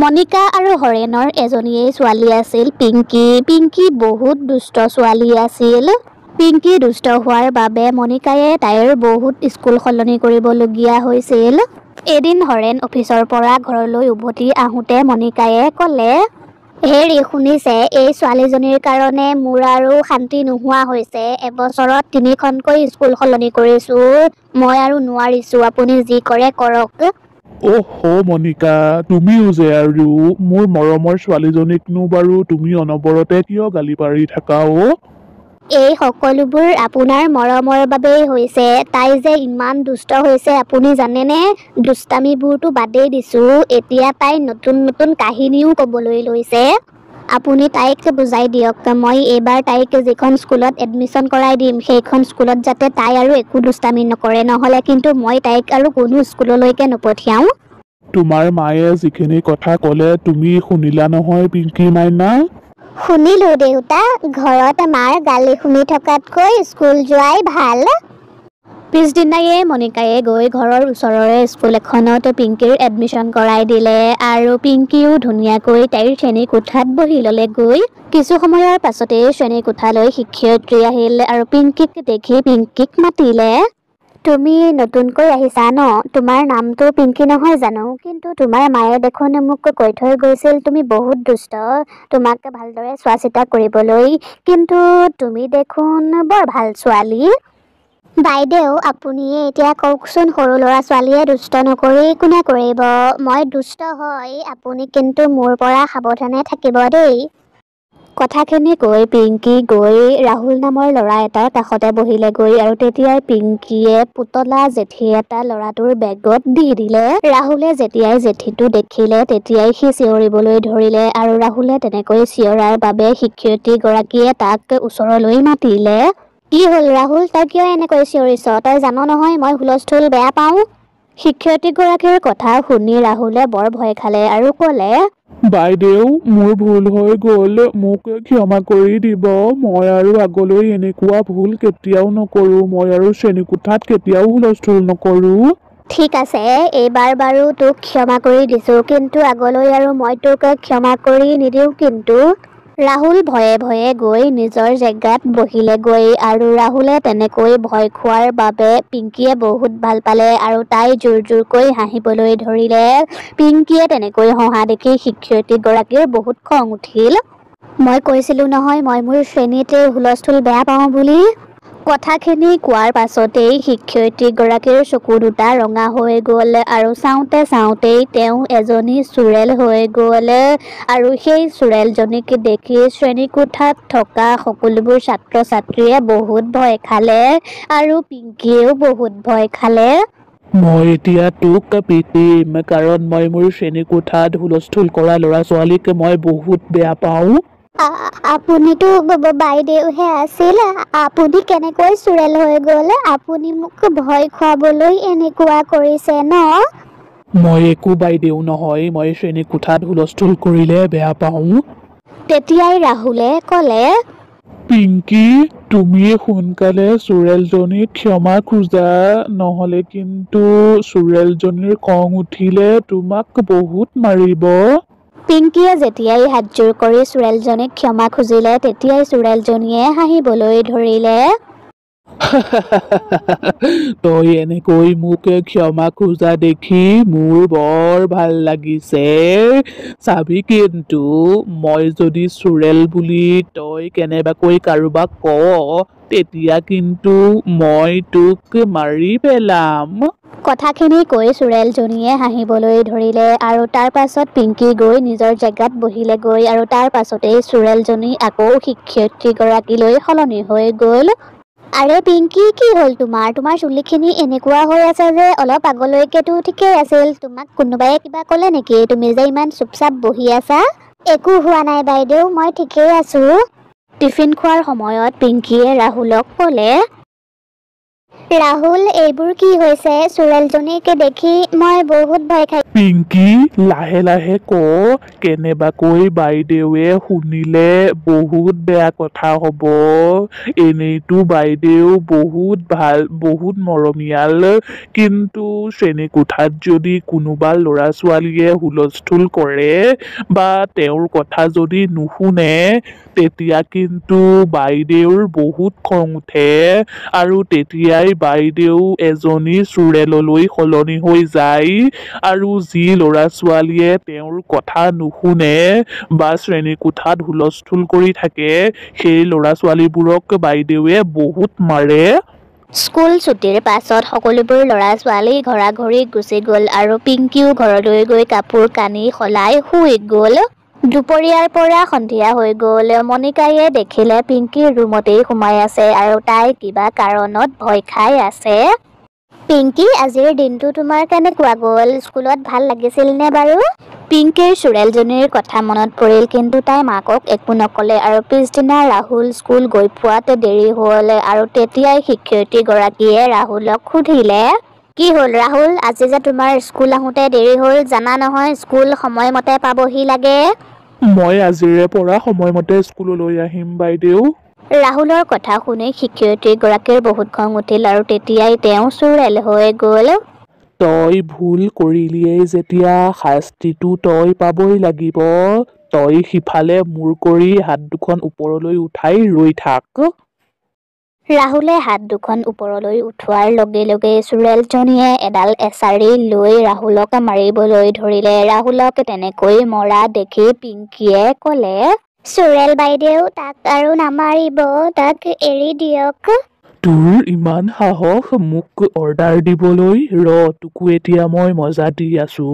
মনিকা আৰু হৰেণৰ এজনীয়ে ছোৱালী আছিল পিংকি। পিংকি বহুত দুষ্ট ছোৱালী আছিল। পিংকি দুষ্ট হোৱাৰ বাবে মনিকায়ে তাইৰ বহুত স্কুল সলনি কৰিবলগীয়া হৈছিল। এদিন হৰেণ অফিচৰ পৰা ঘৰলৈ উভতি আহোঁতে মনিকায়ে ক'লে, হেৰি শুনিছে, এই ছোৱালীজনীৰ কাৰণে মোৰ আৰু শান্তি নোহোৱা হৈছে। এবছৰত 3খনকৈ স্কুল সলনি কৰিছো। মই আৰু নোৱাৰিছো, আপুনি যি কৰে কৰক। অ'হ মনিকা, তুমিও যে আৰু মোৰ মৰমৰ ছোৱালীজনীকনো বাৰু তুমি অনবৰতে কিয় গালি পাৰি থাকা অ'? এই সকলোবোৰ আপোনাৰ মৰমৰ বাবেই হৈছে। তাই যে ইমান দুষ্ট হৈছে আপুনি জানেনে? দুষ্টামিবোৰতো বাদেই দিছো, এতিয়া তাই নতুন নতুন কাহিনীও ক'বলৈ লৈছে। আপুনি তাইক বুজাই দিয়ক। মই এইবাৰ তাইক যিখন স্কুলত এডমিশ্যন কৰাই দিম সেইখন স্কুলত যাতে তাই আৰু একো দুষ্টামি নকৰে, নহ'লে কিন্তু মই তাইক আৰু কোনো স্কুললৈকে নপঠিয়াওঁ। তোমাৰ মায়ে যিখিনি কথা ক'লে তুমি শুনিলা নহয় পিংকি মাইনা? শুনিলো দেউতা, ঘৰত মাৰ গালি শুনি থকাতকৈ স্কুল যোৱাই ভাল। পিছদিনায়ে মনিকায়ে গৈ ঘৰৰ ওচৰৰে স্কুল এখনত পিংকিৰ এডমিশ্যন কৰাই দিলে আৰু পিংকিও ধুনীয়াকৈ তাইৰ শ্ৰেণীকোঠাত বহি ল'লেগৈ। কিছু সময়ৰ পাছতেই শ্ৰেণীকোঠালৈ শিক্ষয়িত্ৰী আহিল আৰু পিংকিক দেখি পিংকিক মাতিলে। তুমি নতুনকৈ আহিছা ন? তোমাৰ নামটো পিংকি নহয় জানো? কিন্তু তোমাৰ মায়ে দেখোন মোক কৈ থৈ গৈছিল তুমি বহুত দুষ্ট, তোমাক ভালদৰে চোৱা চিতা কৰিবলৈ, কিন্তু তুমি দেখোন বৰ ভাল ছোৱালী। বাইদেউ আপুনিয়ে এতিয়া কওকচোন, সৰু ল'ৰা ছোৱালীয়ে দুষ্ট নকৰি কোনে কৰিব? মই দুষ্ট হয়, আপুনি কিন্তু মোৰ পৰা সাৱধানে থাকিব দেই। কথাখিনি কৈ পিংকি গৈ ৰাহুল নামৰ ল'ৰা এটাৰ কাষতে বহিলেগৈ আৰু তেতিয়াই পিংকিয়ে পুতলা জেঠী এটা ল'ৰাটোৰ বেগত দি দিলে। ৰাহুলে যেতিয়াই জেঠীটো দেখিলে তেতিয়াই সি চিঞৰিবলৈ ধৰিলে আৰু ৰাহুলে তেনেকৈ চিঞৰাৰ বাবে শিক্ষয়িত্ৰীগৰাকীয়ে তাক ওচৰলৈ মাতিলে। কি হ'ল ৰাহুল, তই কিয় এনেকৈ চিঞৰিছ? তই জান নহয় মই হুলস্থুল বেয়া পাওঁ। শিক্ষয়িত্ৰীগৰাকীৰ কথা শুনি ৰাহুলে বৰ ভয় খালে আৰু ক'লে, বাইদেউ মোৰ ভুল হৈ গ'ল, মোক ক্ষমা কৰি দিব। মই আৰু আগলৈ এনেকুৱা ভুল কেতিয়াও নকৰো। মই আৰু শ্ৰেণীকোঠাত কেতিয়াও হুলস্থুল নকৰো। ঠিক আছে, এইবাৰ বাৰু তোক ক্ষমা কৰি দিছো, কিন্তু আগলৈ আৰু মই তোক ক্ষমা কৰি নিদিওঁ কিন্তু। ৰাহুল ভয়ে ভয়ে গৈ নিজৰ জেগাত বহিলেগৈ আৰু ৰাহুলে তেনেকৈ ভয় খোৱাৰ বাবে পিংকিয়ে বহুত ভাল পালে আৰু তাই জোৰ জোৰকৈ হাঁহিবলৈ ধৰিলে। পিংকিয়ে তেনেকৈ হঁহা দেখি শিক্ষয়িত্ৰীগৰাকীৰ বহুত খং উঠিল। মই কৈছিলো নহয় মই মোৰ শ্ৰেণীত হুলস্থুল বেয়া পাওঁ বুলি। কথাখিনি কোৱাৰ পাছতেই শিক্ষয়িত্ৰীগৰাকীৰ চকু দুটা ৰঙা হৈ গ'ল আৰু চাওঁতে চাওঁতেই তেওঁ এজনী চোৰেল হৈ গ'ল আৰু সেই চোৰেলজনীক দেখি শ্ৰেণীকোঠাত থকা সকলোবোৰ ছাত্ৰ ছাত্ৰীয়ে বহুত ভয় খালে আৰু পিংকিয়েও বহুত ভয় খালে। মই এতিয়া তোক পিটিম, কাৰণ মই মোৰ শ্ৰেণীকোঠাত হুলস্থুল কৰা ল'ৰা ছোৱালীক মই বহুত বেয়া পাওঁ। আপুনিতো বাইদেউহে আছিল, আপুনি কেনেকৈ চোৰেল হৈ গ'ল? আপুনি মোক ভয় খুৱাবলৈ এনেকুৱা কৰিছে ন? মই একো বাইদেউ নহয়, মই শ্ৰেণীকোঠাত হুলস্থুল কৰিলে বেয়া পাওঁ। তেতিয়াই ৰাহুলে ক'লে, পিংকি তুমি সোনকালে চোৰেলজনীক ক্ষমা খোজা, নহ'লে কিন্তু চোৰেলজনীৰ খং উঠিলে তোমাক বহুত মাৰিব। পিংকিয়ে যেতিয়াই হাতজোৰ কৰি চোৰেলজনীক ক্ষমা খুজিলে তেতিয়াই চোৰেলজনীয়ে হাঁহিবলৈ ধৰিলে। তই এনেকৈ মোক ক্ষমা খোজা দেখি মোৰ বৰ ভাল লাগিছে। চাবি কিন্তু মই যদি চোৰেল বুলি তই কেনেবাকৈ কাৰোবাক কৱ, তেতিয়া কিন্তু মই তোক মাৰি পেলাম। কথাখিনি কৈ চোৰেলজনীয়ে হাঁহিবলৈ ধৰিলে আৰু তাৰ পাছত পিংকি গৈ নিজৰ জেগাত বহিলেগৈ আৰু তাৰ পাছতেই চোৰেলজনী আকৌ শিক্ষয়িত্ৰীগৰাকীলৈ সলনি হৈ গ'ল। আৰে পিংকি, কি হ'ল তোমাৰ? তোমাৰ চুলিখিনি এনেকুৱা হৈ আছে যে? অলপ আগলৈকেতো ঠিকেই আছিল। তোমাক কোনোবাই কিবা ক'লে নেকি? তুমি যে ইমান চুপচাপ বহি আছা? একো হোৱা নাই বাইদেউ, মই ঠিকেই আছো। টিফিন খোৱাৰ সময়ত পিংকিয়ে ৰাহুলক ক'লে, ৰাহুল, এইবোৰ কি হৈছে? চুৰেলজনীকে দেখি মই বহুত ভয় খাই। পিংকি, লাহে লাহে ক, কেনেবাকৈ বাইদেৱে শুনিলে বহুত বেয়া কথা হ'ব। এনেইতো বাইদেউ বহুত ভাল, বহুত মৰমীয়াল, কিন্তু শ্ৰেণীকোঠাত যদি কোনোবা ল'ৰা ছোৱালীয়ে হুলস্থুল কৰে বা তেওঁৰ কথা যদি নুশুনে, তেতিয়া কিন্তু বাইদেউৰ বহুত খং উঠে আৰু তেতিয়াই বাইদেউ এজনী চুৰেললৈ সলনি হৈ যায় আৰু যি ল'ৰা ছোৱালীয়ে তেওঁৰ কথা নুশুনে বা শ্ৰেণীকোঠাত হুলস্থুল কৰি থাকে, সেই ল'ৰা ছোৱালীবোৰক বাইদেৱে বহুত মাৰে। স্কুল ছুটিৰ পাছত সকলোবোৰ ল'ৰা ছোৱালী ঘৰা-ঘৰি গুচি গ'ল আৰু পিংকিও ঘৰলৈ গৈ কাপোৰ কানি সলাই শুই গ'ল। দুপৰীয়াৰ পৰা সন্ধিয়া হৈ গ'ল। মনিকায়ে দেখিলে পিংকি ৰুমতেই সোমাই আছে আৰু তাই কিবা কাৰণত ভয় খাই আছে। পিংকি, আজিৰ দিনটো তোমাৰ কেনেকুৱা গ'ল? স্কুলত ভাল লাগিছিল নে বাৰু? পিংকিৰ চুৰেলজনীৰ কথা মনত পৰিল, কিন্তু তাই মাকক একো নকলে আৰু পিছদিনা ৰাহুল স্কুল গৈ পোৱাত দেৰি হ'ল আৰু তেতিয়াই শিক্ষয়িত্ৰীগৰাকীয়ে ৰাহুলক সুধিলে, কি হ'ল ৰাহুল, আজি যে তোমাৰ স্কুল আহোঁতে দেৰি হ'ল, জানা নহয় স্কুল সময়মতে পাবহি লাগে। মই আজিৰে পৰা সময়মতে স্কুললৈ আহিম বাইদেউ। ৰাহুলৰ কথা শুনি শিক্ষয়িত্ৰীগৰাকীৰ বহুত খং উঠিল আৰু তেতিয়াই তেওঁ চুৰেল হৈ গ'ল। তই ভুল কৰিলিয়েই যেতিয়া শাস্তিটো তই পাবই লাগিব। তই সিফালে মূৰ কৰি হাত দুখন ওপৰলৈ উঠাই ৰৈ থাক। ৰাহুলে হাত দুখন ওপৰলৈ উঠোৱাৰ লগে লগে চুৰেলজনীয়ে এডাল এছাৰি লৈ ৰাহুলক মাৰিবলৈ ধৰিলে। ৰাহুলক তেনেকৈ মৰা দেখি পিংকিয়ে ক'লে, চুৰেল বাইদেউ, তাক আৰু নামাৰিব, তাক এৰি দিয়ক। তোৰ ইমান সাহস মোক অৰ্ডাৰ দিবলৈ? তোকো এতিয়া মই মজা দি আছো।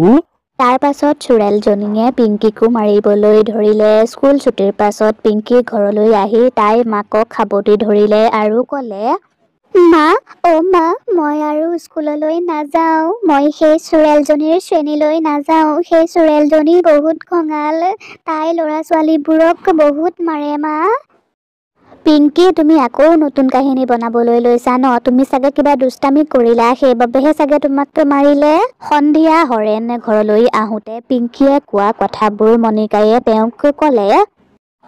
তাৰ পাছত চুৰেলজনীয়ে পিংকিকো মাৰিবলৈ ধৰিলে। স্কুল ছুটিৰ পাছত পিংকি ঘৰলৈ আহি তাই মাকক সাবটি ধৰিলে আৰু ক'লে, মা, মা, মই আৰু স্কুললৈ নাযাওঁ। মই সেই চুৰেলজনীৰ শ্ৰেণীলৈ নাযাওঁ। সেই চুৰেলজনী বহুত খঙাল। তাই ল'ৰা ছোৱালীবোৰক বহুত মাৰে মা। পিংকি, তুমি আকৌ নতুন কাহিনী বনাবলৈ লৈছা ন? তুমি চাগে কিবা দুষ্টামি কৰিলা, সেইবাবেহে চাগে তোমাক মাৰিলে। সন্ধিয়া হৰেণ ঘৰলৈ আহোঁতে পিংকিয়ে কোৱা কথাবোৰ মনিকায়ে তেওঁক ক'লে,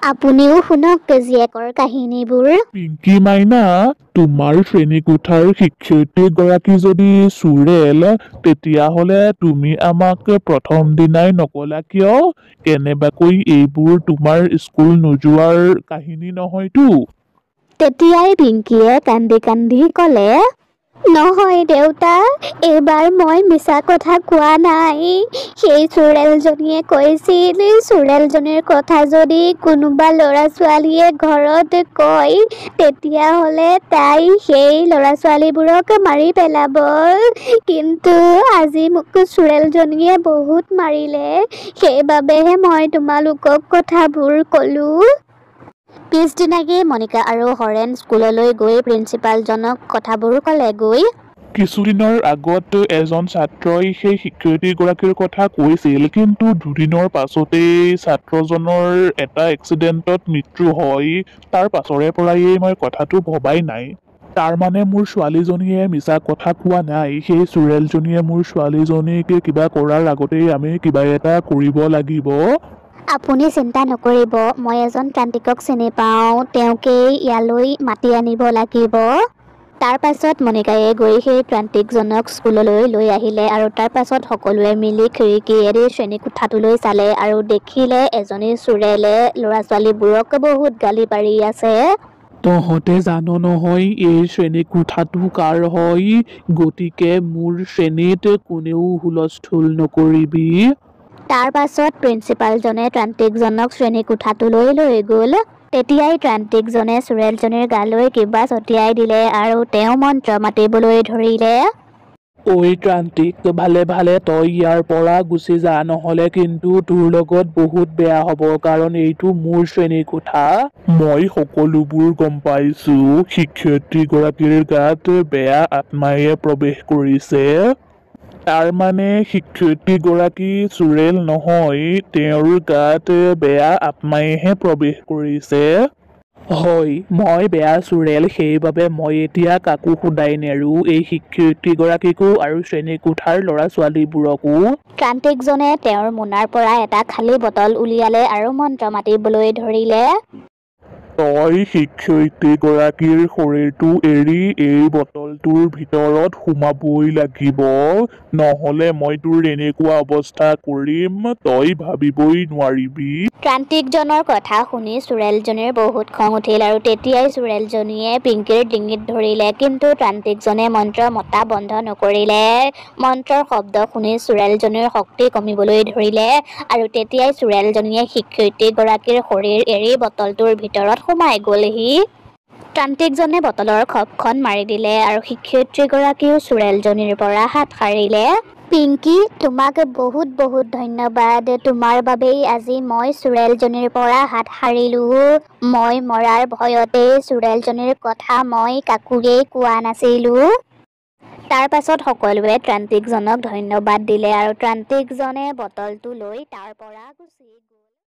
আপুনিও শুনক জীয়েকৰ কাহিনীবোৰ। পিংকি মাইনা, তোমাৰ শ্ৰেণীকোঠাৰ শিক্ষয়িত্ৰীগৰাকী যদি চুৰেল, তেতিয়াহ'লে তুমি আমাক প্ৰথম দিনাই নকলা কিয়? কেনেবাকৈ এইবোৰ তোমাৰ স্কুল নোযোৱাৰ কাহিনী নহয়তো? তেতিয়াই পিংকিয়ে কান্দি কান্দি ক'লে, নহয় দেউতা, এইবাৰ মই মিছা কথা কোৱা নাই। সেই চুৰেলজনীয়ে কৈছিল, চুৰেলজনীৰ কথা যদি কোনোবা ল'ৰা ছোৱালীয়ে ঘৰত কয়, তেতিয়াহ'লে তাই সেই ল'ৰা ছোৱালীবোৰক মাৰি পেলাব। কিন্তু আজি মোক চুৰেলজনীয়ে বহুত মাৰিলে, সেইবাবেহে মই তোমালোকক কথাবোৰ ক'লো। পিছদিনাকে মনিকা আৰু হৰেণ স্কুললৈ গৈ প্ৰিন্সিপালজনক কথাবোৰ ক'লেগৈ। কিছুদিনৰ আগত এজন ছাত্ৰই সেই শিক্ষয়িত্ৰীগৰাকীৰ কথা কৈছিল, কিন্তু দুদিনৰ পাছতেই ছাত্ৰজনৰ এটা এক্সিডেণ্টত মৃত্যু হয়। তাৰ পাছৰে পৰাই মই কথাটো ভবাই নাই। তাৰ মানে মোৰ ছোৱালীজনীয়ে মিছা কথা কোৱা নাই। সেই চুৰেলজনীয়ে মোৰ ছোৱালীজনীক কিবা কৰাৰ আগতেই আমি কিবা এটা কৰিব লাগিব। আপুনি চিন্তা নকৰিব, মই এজন ত্ৰান্তিকক চিনি পাওঁ, তেওঁকেই ইয়ালৈ মাতি আনিব লাগিব। তাৰ পাছত মনিকায়ে গৈ সেই ত্ৰান্তিকজনক স্কুললৈ লৈ আহিলে আৰু তাৰ পাছত সকলোৱে মিলি খিৰিকীয়েদি শ্ৰেণীকোঠাটোলৈ চালে আৰু দেখিলে এজনী চুৰেলে ল'ৰা ছোৱালীবোৰক বহুত গালি পাৰি আছে। তহঁতে জান নহয় এই শ্ৰেণীকোঠাটো কাৰ হয়, গতিকে মোৰ শ্ৰেণীত কোনেও হুলস্থুল নকৰিবি। তাৰ পাছত প্ৰিন্সিপালজনে ত্ৰান্তিকজনক শ্ৰেণীকোঠাটোলৈ লৈ গ'ল। তেতিয়াই ত্ৰান্তিকজনে চুৰেলজনীৰ গালৈ কিবা ছটিয়াই দিলে আৰু তেওঁ মন্ত্ৰ মাতিবলৈ ধৰিলে। ঐ ত্ৰান্তিক, ভালে ভালে তই ইয়াৰ পৰা গুচি যা, নহ'লে কিন্তু তোৰ লগত বহুত বেয়া হ'ব, কাৰণ এইটো মোৰ শ্ৰেণীকোঠা। মই সকলোবোৰ গম পাইছো। শিক্ষয়িত্ৰীগৰাকীৰ গাত বেয়া আত্মায়ে প্ৰৱেশ কৰিছে। তাৰ মানে শিক্ষয়িত্ৰীগৰাকী চুৰেল নহয়, তেওঁৰ গাত বেয়া আত্মাইহে প্ৰৱেশ কৰিছে। হয় মই বেয়া চুৰেল সেইবাবে মই এতিয়া কাকো সোধাই নেৰো এই শিক্ষয়িত্ৰীগৰাকীকো আৰু শ্ৰেণীকোঠাৰ ল'ৰা ছোৱালীবোৰকো ত্ৰান্তিকজনে তেওঁৰ মোনাৰ পৰা এটা খালী বটল উলিয়ালে আৰু মন্ত্ৰ মাতিবলৈ ধৰিলে। তই শিক্ষয়িত্ৰীগৰাকীৰ শৰীৰটো এৰি এই বটলটোৰ ভিতৰত সোমাবই লাগিব, নহ'লে মই তোৰ এনেকুৱা অৱস্থা কৰিম তই ভাবিবই নোৱাৰিবি। ত্ৰান্তিকজনৰ কথা শুনি চুৰেলজনীৰ বহুত খং উঠিল আৰু তেতিয়াই চুৰেলজনীয়ে পিংকিৰ ডিঙিত ধৰিলে, কিন্তু ত্ৰান্তিকজনে মন্ত্ৰ মতা বন্ধ নকৰিলে। মন্ত্ৰৰ শব্দ শুনি চুৰেলজনীৰ শক্তি কমিবলৈ ধৰিলে আৰু তেতিয়াই চুৰেলজনীয়ে শিক্ষয়িত্ৰীগৰাকীৰ শৰীৰ এৰি বটলটোৰ ভিতৰত সোমাই গ'লহি। ত্ৰান্তিকজনে বটলৰ খপখন মাৰি দিলে আৰু শিক্ষয়িত্ৰীগৰাকীও চুৰেলজনীৰ পৰা হাত সাৰিলে। পিংকি, তোমাক বহুত বহুত ধন্যবাদ। তোমাৰ বাবেই আজি মই চুৰেলজনীৰ পৰা হাত সাৰিলো। মই মৰাৰ ভয়তেই চুৰেলজনীৰ কথা মই কাকোৱেই কোৱা নাছিলো। তাৰ পাছত সকলোৱে ত্ৰান্তিকজনক ধন্যবাদ দিলে আৰু ত্ৰান্তিকজনে বটলটো লৈ তাৰ পৰা গুচি